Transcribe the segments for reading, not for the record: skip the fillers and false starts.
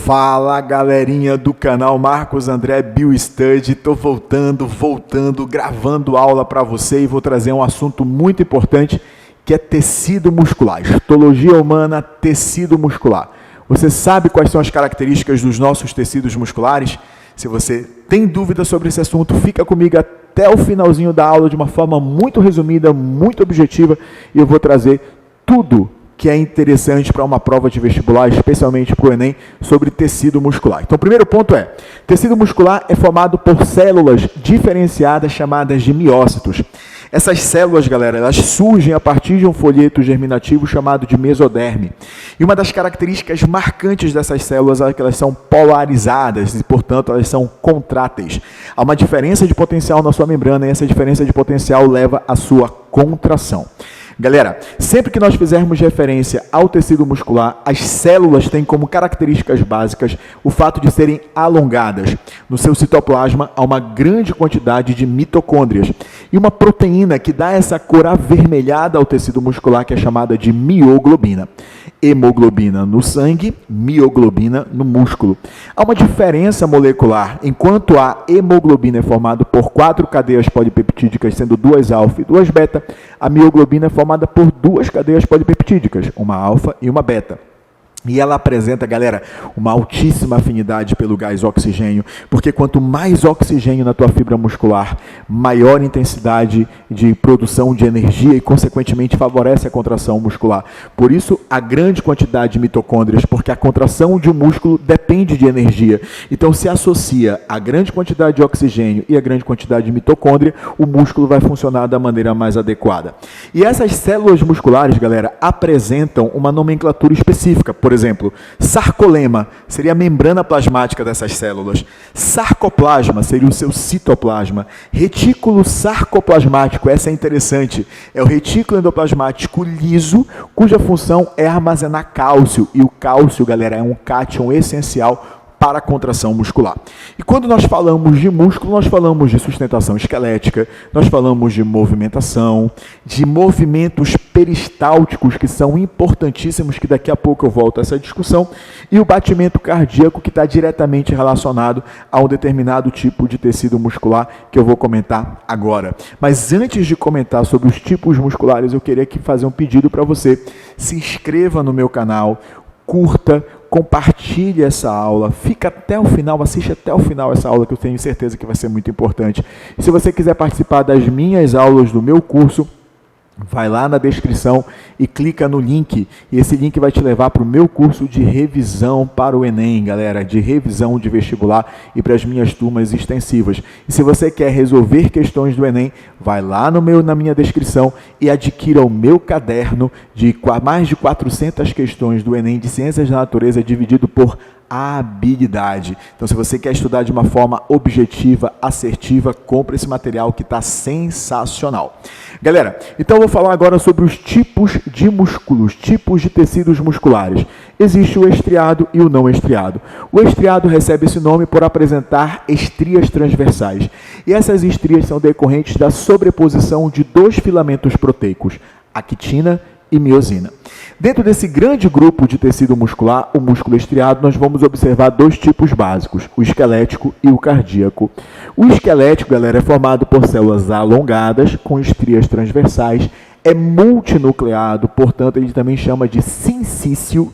Fala galerinha do canal Marcos André BioStudy, tô voltando, gravando aula para você e vou trazer um assunto muito importante que é tecido muscular, histologia humana, tecido muscular. Você sabe quais são as características dos nossos tecidos musculares? Se você tem dúvida sobre esse assunto, fica comigo até o finalzinho da aula de uma forma muito resumida, muito objetiva e eu vou trazer tudo que é interessante para uma prova de vestibular, especialmente para o Enem, sobre tecido muscular. Então, o primeiro ponto é, tecido muscular é formado por células diferenciadas chamadas de miócitos. Essas células, galera, elas surgem a partir de um folheto germinativo chamado de mesoderme. E uma das características marcantes dessas células é que elas são polarizadas e, portanto, elas são contráteis. Há uma diferença de potencial na sua membrana e essa diferença de potencial leva à sua contração. Galera, sempre que nós fizermos referência ao tecido muscular, as células têm como características básicas o fato de serem alongadas. No seu citoplasma há uma grande quantidade de mitocôndrias e uma proteína que dá essa cor avermelhada ao tecido muscular que é chamada de mioglobina. Hemoglobina no sangue, mioglobina no músculo. Há uma diferença molecular. Enquanto a hemoglobina é formada por 4 cadeias polipeptídicas, sendo 2 alfa e 2 beta, a mioglobina é formada por 2 cadeias polipeptídicas, uma alfa e uma beta. E ela apresenta, galera, uma altíssima afinidade pelo gás oxigênio, porque quanto mais oxigênio na tua fibra muscular, maior intensidade de produção de energia e, consequentemente, favorece a contração muscular. Por isso, a grande quantidade de mitocôndrias, porque a contração de um músculo depende de energia. Então, se associa a grande quantidade de oxigênio e a grande quantidade de mitocôndria, o músculo vai funcionar da maneira mais adequada. E essas células musculares, galera, apresentam uma nomenclatura específica. Por exemplo, sarcolema seria a membrana plasmática dessas células. Sarcoplasma seria o seu citoplasma. Retículo sarcoplasmático, essa é interessante, é o retículo endoplasmático liso, cuja função é armazenar cálcio. E o cálcio, galera, é um cátion essencial para a contração muscular. E quando nós falamos de músculo, nós falamos de sustentação esquelética, nós falamos de movimentação, de movimentos peristálticos, que são importantíssimos, que daqui a pouco eu volto a essa discussão, e o batimento cardíaco, que está diretamente relacionado a um determinado tipo de tecido muscular, que eu vou comentar agora. Mas antes de comentar sobre os tipos musculares, eu queria aqui fazer um pedido para você. Se inscreva no meu canal, curta, compartilhe essa aula, fica até o final, assiste até o final essa aula que eu tenho certeza que vai ser muito importante. E se você quiser participar das minhas aulas do meu curso, vai lá na descrição e clica no link, e esse link vai te levar para o meu curso de revisão para o Enem, galera, de revisão de vestibular e para as minhas turmas extensivas. E se você quer resolver questões do Enem, vai lá na minha descrição e adquira o meu caderno de mais de 400 questões do Enem de Ciências da Natureza, dividido por habilidade. Então, se você quer estudar de uma forma objetiva, assertiva, compre esse material que está sensacional. Galera, então eu vou falar agora sobre os tipos de músculos, tipos de tecidos musculares. Existe o estriado e o não estriado. O estriado recebe esse nome por apresentar estrias transversais. E essas estrias são decorrentes da sobreposição de 2 filamentos proteicos, actina e miosina. Dentro desse grande grupo de tecido muscular, o músculo estriado, nós vamos observar 2 tipos básicos, o esquelético e o cardíaco. O esquelético, galera, é formado por células alongadas, com estrias transversais, é multinucleado, portanto, ele também chama de sincício,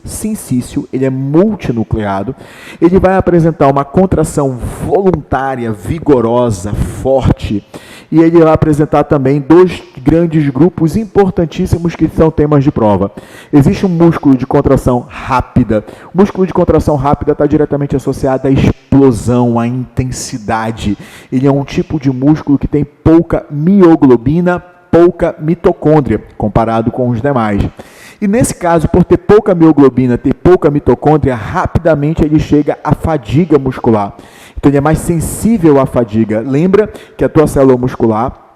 ele é multinucleado. Ele vai apresentar uma contração voluntária, vigorosa, forte, e ele vai apresentar também 2 grandes grupos importantíssimos que são temas de prova. Existe um músculo de contração rápida. O músculo de contração rápida está diretamente associado à explosão, à intensidade. Ele é um tipo de músculo que tem pouca mioglobina, pouca mitocôndria, comparado com os demais. E nesse caso, por ter pouca mioglobina, ter pouca mitocôndria, rapidamente ele chega à fadiga muscular. Então ele é mais sensível à fadiga. Lembra que a tua célula muscular,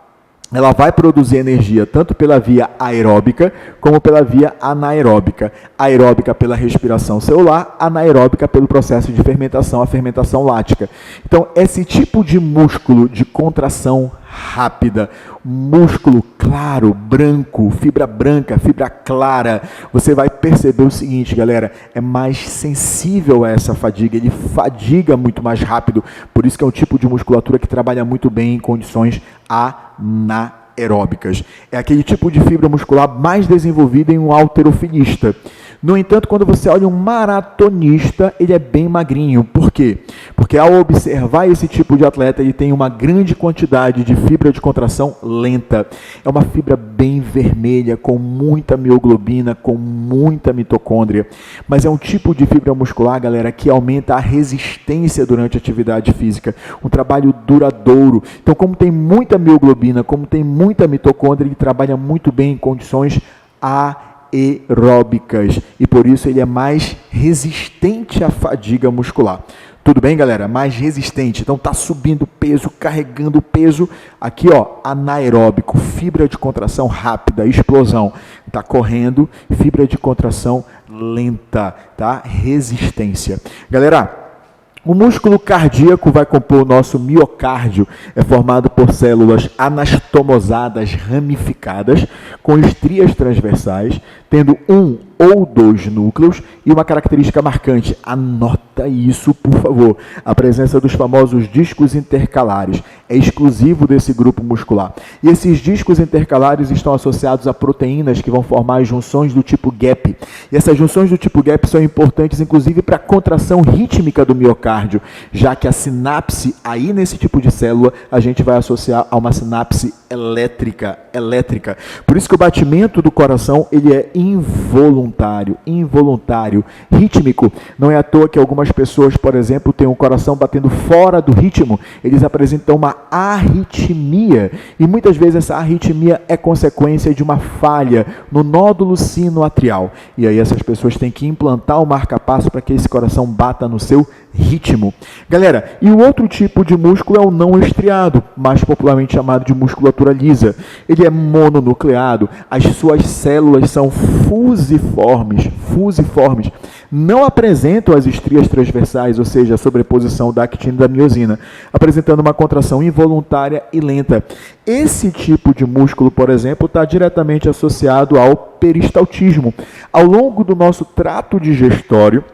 ela vai produzir energia tanto pela via aeróbica como pela via anaeróbica. Aeróbica pela respiração celular, anaeróbica pelo processo de fermentação, a fermentação lática. Então, esse tipo de músculo de contração rápida. Músculo claro, branco, fibra branca, fibra clara. Você vai perceber o seguinte, galera, é mais sensível a essa fadiga, ele fadiga muito mais rápido, por isso que é um tipo de musculatura que trabalha muito bem em condições anaeróbicas. É aquele tipo de fibra muscular mais desenvolvida em um halterofilista. No entanto, quando você olha um maratonista, ele é bem magrinho. Por quê? Porque ao observar esse tipo de atleta, ele tem uma grande quantidade de fibra de contração lenta. É uma fibra bem vermelha, com muita mioglobina, com muita mitocôndria. Mas é um tipo de fibra muscular, galera, que aumenta a resistência durante a atividade física. Um trabalho duradouro. Então, como tem muita mioglobina, como tem muita mitocôndria, ele trabalha muito bem em condições aeróbicas e por isso ele é mais resistente à fadiga muscular. Tudo bem, galera? Mais resistente. Então tá subindo peso, carregando peso. Aqui, ó, anaeróbico, fibra de contração rápida, explosão. Tá correndo, fibra de contração lenta, tá? Resistência. Galera, o músculo cardíaco vai compor o nosso miocárdio, é formado por células anastomosadas ramificadas, com estrias transversais, tendo um ou dois núcleos e uma característica marcante. Anota isso, por favor. A presença dos famosos discos intercalares é exclusivo desse grupo muscular. E esses discos intercalares estão associados a proteínas que vão formar as junções do tipo gap. E essas junções do tipo gap são importantes, inclusive, para a contração rítmica do miocárdio, já que a sinapse, aí nesse tipo de célula, a gente vai associar a uma sinapse elétrica. Por isso que o batimento do coração ele é involuntário, rítmico. Não é à toa que algumas pessoas, por exemplo, têm o coração batendo fora do ritmo, eles apresentam uma arritmia, e muitas vezes essa arritmia é consequência de uma falha no nódulo sinoatrial, e aí essas pessoas têm que implantar o marca-passo para que esse coração bata no seu ritmo. Galera, e o outro tipo de músculo é o não estriado, mais popularmente chamado de musculatura lisa. Ele é mononucleado, as suas células são fusiformes, não apresentam as estrias transversais, ou seja, a sobreposição da actina e da miosina, apresentando uma contração involuntária e lenta. Esse tipo de músculo, por exemplo, está diretamente associado ao peristaltismo. Ao longo do nosso trato digestório,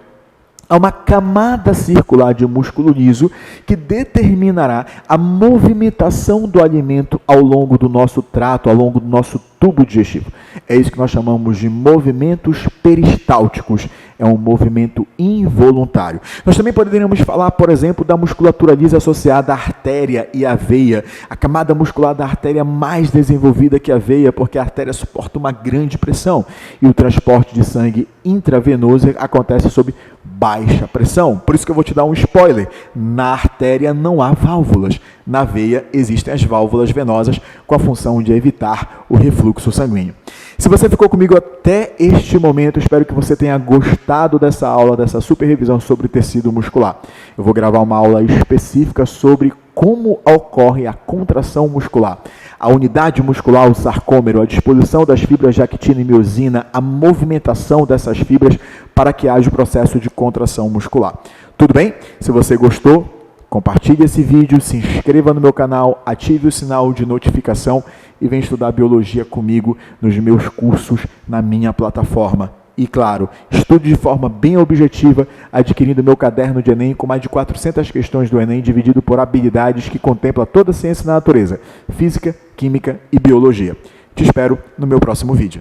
há uma camada circular de músculo liso que determinará a movimentação do alimento ao longo do nosso trato, ao longo do nosso tubo digestivo. É isso que nós chamamos de movimentos peristálticos. É um movimento involuntário. Nós também poderíamos falar, por exemplo, da musculatura lisa associada à artéria e à veia. A camada muscular da artéria é mais desenvolvida que a veia, porque a artéria suporta uma grande pressão. E o transporte de sangue intravenoso acontece sob baixa pressão. Por isso que eu vou te dar um spoiler. Na artéria não há válvulas. Na veia existem as válvulas venosas com a função de evitar o refluxo sanguíneo. Se você ficou comigo até este momento, espero que você tenha gostado dessa aula, dessa super revisão sobre tecido muscular. Eu vou gravar uma aula específica sobre como ocorre a contração muscular, a unidade muscular, o sarcômero, a disposição das fibras de actina e miosina, a movimentação dessas fibras para que haja o processo de contração muscular. Tudo bem? Se você gostou, compartilhe esse vídeo, se inscreva no meu canal, ative o sinal de notificação e venha estudar biologia comigo nos meus cursos na minha plataforma. E claro, estude de forma bem objetiva, adquirindo meu caderno de Enem com mais de 400 questões do Enem, dividido por habilidades que contempla toda a ciência da natureza, física, química e biologia. Te espero no meu próximo vídeo.